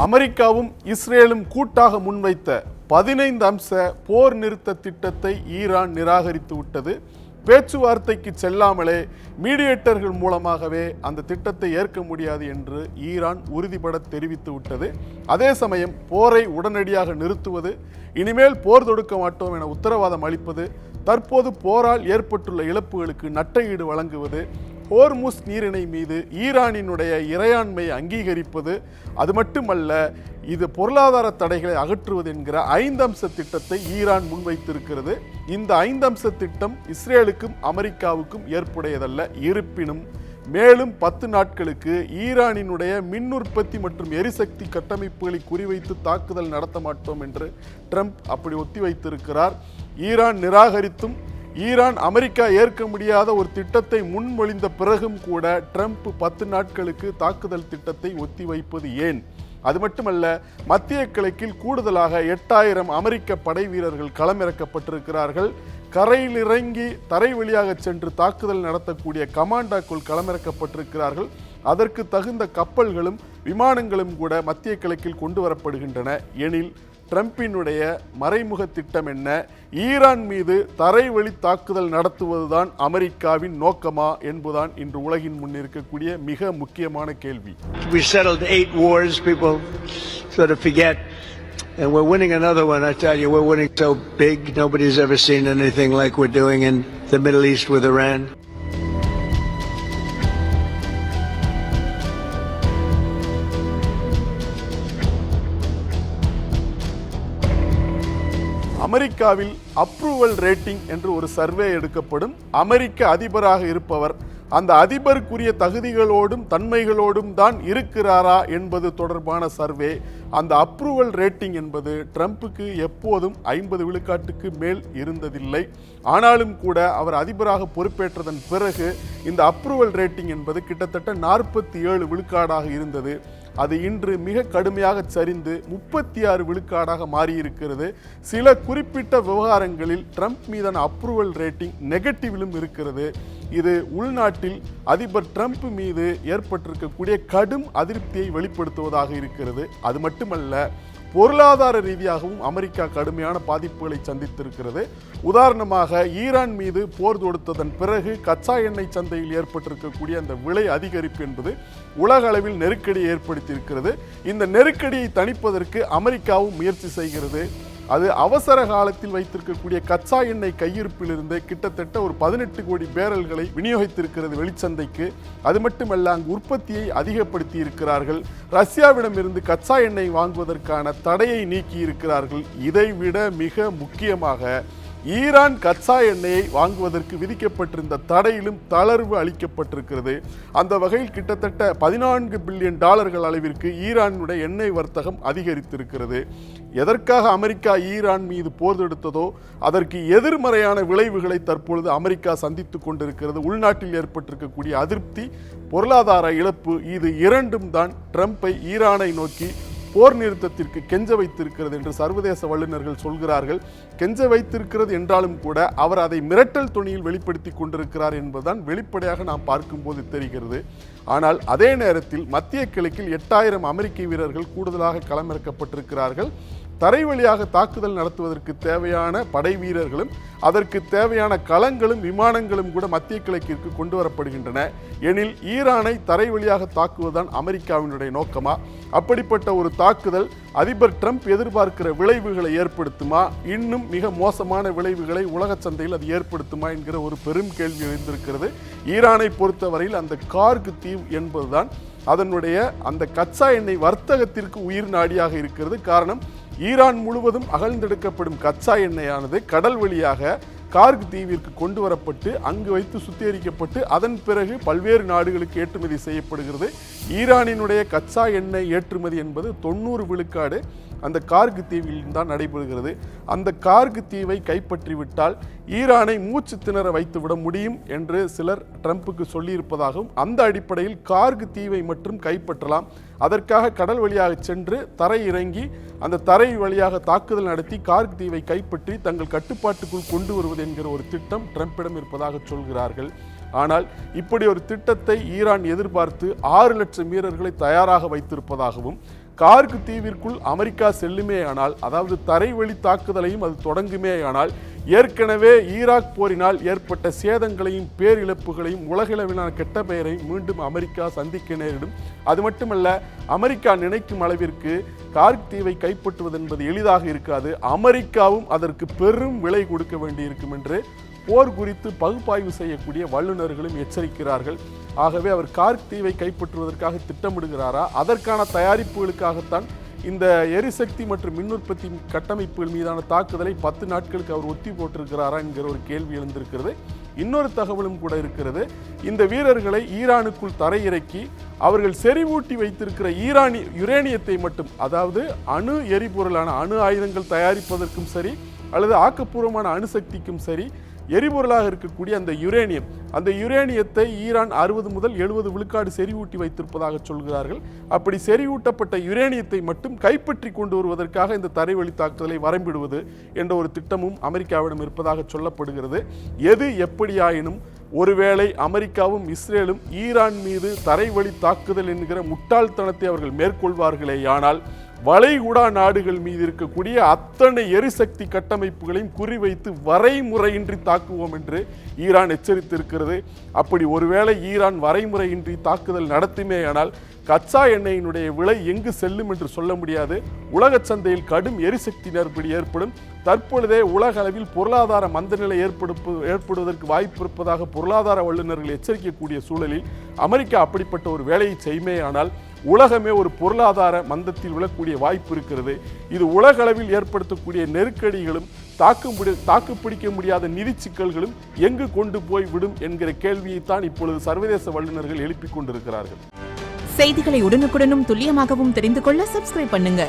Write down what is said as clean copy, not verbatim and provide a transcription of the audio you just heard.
அமெரிக்காவும் இஸ்ரேலும் கூட்டாக முன்வைத்த 15 அம்ச போர் நிறுத்த திட்டத்தை ஈரான் நிராகரித்து விட்டது. பேச்சுவார்த்தைக்கு செல்லாமலே மீடியேட்டர்கள் மூலமாகவே அந்த திட்டத்தை ஏற்க முடியாது என்று ஈரான் உறுதிபட தெரிவித்து விட்டது. அதே சமயம் போரை உடனடியாக நிறுத்துவது, இனிமேல் போர் தொடுக்க மாட்டோம் என உத்தரவாதம் அளிப்பது, தற்போது போரால் ஏற்பட்டுள்ள இழப்புகளுக்கு நட்டஈடு வழங்குவது, ஹோர்முஸ் நீரிணை மீது ஈரானினுடைய இறையாண்மையை அங்கீகரிப்பது, அது மட்டுமல்ல இது பொருளாதார தடைகளை அகற்றுவது என்கிற 5 அம்ச திட்டத்தை ஈரான் முன்வைத்திருக்கிறது. இந்த 5 அம்ச திட்டம் இஸ்ரேலுக்கும் அமெரிக்காவுக்கும் ஏற்புடையதல்ல. இருப்பினும் மேலும் 10 நாட்களுக்கு ஈரானினுடைய மின் உற்பத்தி மற்றும் எரிசக்தி கட்டமைப்புகளை குறிவைத்து தாக்குதல் நடத்த மாட்டோம் என்று ட்ரம்ப் அப்படி ஒத்திவைத்திருக்கிறார். ஈரான் நிராகரித்தும் ஈரான் அமெரிக்கா ஏற்க முடியாத ஒரு திட்டத்தை முன்மொழிந்த பிறகும் கூட ட்ரம்ப் 10 நாட்களுக்கு தாக்குதல் திட்டத்தை ஒத்திவைப்பது ஏன்? அது மட்டுமல்ல, மத்திய கிழக்கில் கூடுதலாக 8000 அமெரிக்க படை வீரர்கள் களமிறக்கப்பட்டிருக்கிறார்கள். கரையில் இறங்கி தரை வழியாக சென்று தாக்குதல் நடத்தக்கூடிய கமாண்டோக்கள் களமிறக்கப்பட்டிருக்கிறார்கள். அதற்கு தகுந்த கப்பல்களும் விமானங்களும் கூட மத்திய கிழக்கில் கொண்டு வரப்படுகின்றன. எனில் ட்ரம்பினுடைய மறைமுக திட்டம் என்ன? ஈரான் மீது தரைவழி தாக்குதல் நடத்துவதுதான் அமெரிக்காவின் நோக்கமா என்பதுதான் இன்று உலகின் முன் இருக்கக்கூடிய மிக முக்கியமான கேள்வி. We settled 8 wars, people sort of forget, and we're winning another one. I tell you, we're winning so big, nobody's ever seen anything like we're doing in the Middle East with Iran. அமெரிக்காவில் approval rating என்று ஒரு survey எடுக்கப்படும். அமெரிக்க அதிபராக இருப்பவர் அந்த அதிபருக்குரிய தகுதிகளோடும் தன்மைகளோடும் தான் இருக்கிறாரா என்பது தொடர்பான சர்வே. அந்த அப்ரூவல் ரேட்டிங் என்பது ட்ரம்புக்கு எப்போதும் 50 விழுக்காட்டுக்கு மேல் இருந்ததில்லை. ஆனாலும் கூட அவர் அதிபராக பொறுப்பேற்றதன் பிறகு இந்த அப்ரூவல் ரேட்டிங் என்பது கிட்டத்தட்ட 47 விழுக்காடாக இருந்தது. அது இன்று மிக கடுமையாக சரிந்து 36 விழுக்காடாக மாறியிருக்கிறது. சில குறிப்பிட்ட விவகாரங்களில் ட்ரம்ப் மீதான அப்ரூவல் ரேட்டிங் நெகட்டிவிலும் இருக்கிறது. இது உள்நாட்டில் அதிபர் ட்ரம்ப் மீது ஏற்பட்டிருக்கக்கூடிய கடும் அதிருப்தியை வெளிப்படுத்துவதாக இருக்கிறது. அது மட்டுமல்ல, பொருளாதார ரீதியாகவும் அமெரிக்கா கடுமையான பாதிப்புகளை சந்தித்திருக்கிறது. உதாரணமாக, ஈரான் மீது போர் தொடுத்ததன் பிறகு கச்சா எண்ணெய் சந்தையில் ஏற்பட்டிருக்கக்கூடிய அந்த விலை அதிகரிப்பு என்பது உலக அளவில் நெருக்கடியை ஏற்படுத்தியிருக்கிறது. இந்த நெருக்கடியை தணிப்பதற்கு அமெரிக்காவும் முயற்சி செய்கிறது. அது அவசர காலத்தில் வைத்திருக்கக்கூடிய கச்சா எண்ணெய் கையிருப்பிலிருந்து கிட்டத்தட்ட ஒரு 18 கோடி பேரல்களை விநியோகித்திருக்கிறது வெளிச்சந்தைக்கு. அது மட்டுமல்ல, அங்கு உற்பத்தியை அதிகப்படுத்தி இருக்கிறார்கள். ரஷ்யாவிடமிருந்து கச்சா எண்ணெய் வாங்குவதற்கான தடையை நீக்கி இருக்கிறார்கள். இதைவிட மிக முக்கியமாக ஈரான் கச்சா எண்ணெயை வாங்குவதற்கு விதிக்கப்பட்டிருந்த தடையிலும் தளர்வு அளிக்கப்பட்டிருக்கிறது. அந்த வகையில் கிட்டத்தட்ட $14 பில்லியன் அளவிற்கு ஈரானுடைய எண்ணெய் வர்த்தகம் அதிகரித்திருக்கிறது. எதற்காக அமெரிக்கா ஈரான் மீது போர் தொடுத்ததோ அதற்கு எதிர்மறையான விளைவுகளை தற்பொழுது அமெரிக்கா சந்தித்துக் கொண்டிருக்கிறது. உள்நாட்டில் ஏற்பட்டிருக்கக்கூடிய அதிருப்தி, பொருளாதார இழப்பு, இது இரண்டும் தான் ட்ரம்பை ஈரானை நோக்கி போர் நிறுத்தத்திற்கு கெஞ்ச வைத்திருக்கிறது என்று சர்வதேச வல்லுநர்கள் சொல்கிறார்கள். கெஞ்ச வைத்திருக்கிறது என்றாலும் கூட அவர் அதை மிரட்டல் துணியில் வெளிப்படுத்தி கொண்டிருக்கிறார் என்பதுதான் வெளிப்படையாக நாம் பார்க்கும்போது தெரிகிறது. ஆனால் அதே நேரத்தில் மத்திய கிழக்கில் 8000 அமெரிக்க வீரர்கள் கூடுதலாக களமிறக்கப்பட்டிருக்கிறார்கள். தரை வழியாக தாக்குதல் நடத்துவதற்கு தேவையான படை வீரர்களும் அதற்கு தேவையான களங்களும் விமானங்களும் கூட மத்திய கிழக்கிற்கு கொண்டு வரப்படுகின்றன. எனில் ஈரானை தரை வழியாக தாக்குவதுதான் அமெரிக்காவினுடைய நோக்கமா? அப்படிப்பட்ட ஒரு தாக்குதல் அதிபர் ட்ரம்ப் எதிர்பார்க்கிற விளைவுகளை ஏற்படுத்துமா? இன்னும் மிக மோசமான விளைவுகளை உலக சந்தையில் அது ஏற்படுத்துமா என்கிற ஒரு பெரும் கேள்வி எழுந்திருக்கிறது. ஈரானை பொறுத்தவரையில் அந்த கார்க் தீவு என்பதுதான் அதனுடைய அந்த கச்சா எண்ணெய் வர்த்தகத்திற்கு உயிர் நாடியாக இருக்கிறது. காரணம், ஈரான் முழுவதும் அகழ்ந்தெடுக்கப்படும் கச்சா எண்ணெயானது கடல் வழியாக கார்க் தீவிற்கு கொண்டு வரப்பட்டு அங்கு வைத்து சுத்திகரிக்கப்பட்டு அதன் பிறகு பல்வேறு நாடுகளுக்கு ஏற்றுமதி செய்யப்படுகிறது. ஈரானினுடைய கச்சா எண்ணெய் ஏற்றுமதி என்பது 90 விழுக்காடு அந்த கார்க் தீவில் தான் நடைபெறுகிறது. அந்த கார்க் தீவை கைப்பற்றிவிட்டால் ஈரானை மூச்சு திணற வைத்துவிட முடியும் என்று சிலர் ட்ரம்புக்கு சொல்லியிருப்பதாகவும், அந்த அடிப்படையில் கார்க் தீவை மட்டும் கைப்பற்றலாம், அதற்காக கடல் வழியாக சென்று தரை இறங்கி அந்த தரை வழியாக தாக்குதல் நடத்தி கார்க் தீவை கைப்பற்றி தங்கள் கட்டுப்பாட்டுக்குள் கொண்டு வருவது என்கிற ஒரு திட்டம் ட்ரம்பிடம் இருப்பதாக சொல்கிறார்கள். ஆனால் இப்படி ஒரு திட்டத்தை ஈரான் எதிர்பார்த்து 6 லட்சம் வீரர்களை தயாராக வைத்திருப்பதாகவும், கார்க் தீவிற்குள் அமெரிக்கா செல்லுமேயானால், அதாவது தரைவழி தாக்குதலையும் அது தொடங்குமேயானால், ஏற்கனவே ஈராக் போரினால் ஏற்பட்ட சேதங்களையும் பேரிழப்புகளையும் உலகளவிலான கெட்ட பெயரை மீண்டும் அமெரிக்கா சந்திக்க நேரிடும். அது மட்டுமல்ல, அமெரிக்கா நினைக்கும் அளவிற்கு கார்க் தீவை கைப்பற்றுவது என்பது எளிதாக இருக்காது. அமெரிக்காவும் அதற்கு பெரும் விலை கொடுக்க வேண்டியிருக்கும் என்று போர் குறித்து பகுப்பாய்வு செய்யக்கூடிய வல்லுநர்களும் எச்சரிக்கிறார்கள். ஆகவே அவர் கார்க் தீவை கைப்பற்றுவதற்காக திட்டமிடுகிறாரா, அதற்கான தயாரிப்புகளுக்காகத்தான் இந்த எரிசக்தி மற்றும் மின் உற்பத்தி கட்டமைப்புகள் மீதான தாக்குதலை 10 நாட்களுக்கு அவர் ஒத்தி போட்டிருக்கிறாரா என்கிற ஒரு கேள்வி எழுந்திருக்கிறது. இன்னொரு தகவலும் கூட இருக்கிறது. இந்த வீரர்களை ஈரானுக்குள் தரையிறக்கி அவர்கள் செறிவூட்டி வைத்திருக்கிற யுரேனியத்தை மட்டும், அதாவது அணு எரிபொருளான அணு ஆயுதங்கள் தயாரிப்பதற்கும் சரி அல்லது ஆக்கப்பூர்வமான அணுசக்திக்கும் சரி எரிபொருளாக இருக்கக்கூடிய அந்த யுரேனியத்தை ஈரான் 60 முதல் 70 விழுக்காடு செறிவூட்டி வைத்திருப்பதாக சொல்கிறார்கள். அப்படி செறிவூட்டப்பட்ட யுரேனியத்தை மட்டும் கைப்பற்றி கொண்டு வருவதற்காக இந்த தரைவழி தாக்குதலை வரம்பிடுவது என்ற ஒரு திட்டமும் அமெரிக்காவிடம் இருப்பதாக சொல்லப்படுகிறது. எது எப்படியாயினும் ஒருவேளை அமெரிக்காவும் இஸ்ரேலும் ஈரான் மீது தரைவழி தாக்குதல் என்கிற முட்டாள்தனத்தை அவர்கள் மேற்கொள்வார்களேயானால், வளைகுடா நாடுகள் மீது இருக்கக்கூடிய அத்தனை எரிசக்தி கட்டமைப்புகளையும் குறிவைத்து வரைமுறையின்றி தாக்குவோம் என்று ஈரான் எச்சரித்திருக்கிறது. அப்படி ஒருவேளை ஈரான் வரைமுறையின்றி தாக்குதல் நடத்துமேயானால் கச்சா எண்ணெயினுடைய விலை எங்கு செல்லும் என்று சொல்ல முடியாது. உலக சந்தையில் கடும் எரிசக்தி நெருக்கடி ஏற்படும். தற்பொழுதே உலக அளவில் பொருளாதார மந்தநிலை ஏற்படுவதற்கு வாய்ப்பு இருப்பதாக பொருளாதார வல்லுநர்கள் எச்சரிக்கக்கூடிய சூழலில் அமெரிக்கா அப்படிப்பட்ட ஒரு வேலையை செய்யுமேயானால் உலகமே ஒரு பொருளாதார மந்தத்தில் விழக்கூடிய வாய்ப்பு இருக்கிறது. இது உலக அளவில் ஏற்படுத்தக்கூடிய நெருக்கடிகளும் தாக்குப்பிடிக்க முடியாத நிதி சிக்கல்களும் எங்கு கொண்டு போய் விடும் என்கிற கேள்வியைத்தான் இப்பொழுது சர்வதேச வல்லுநர்கள் எழுப்பிக் கொண்டிருக்கிறார்கள். செய்திகளை உடனுக்குடனும் துல்லியமாகவும் தெரிந்து கொள்ள சப்ஸ்கிரைப் பண்ணுங்க.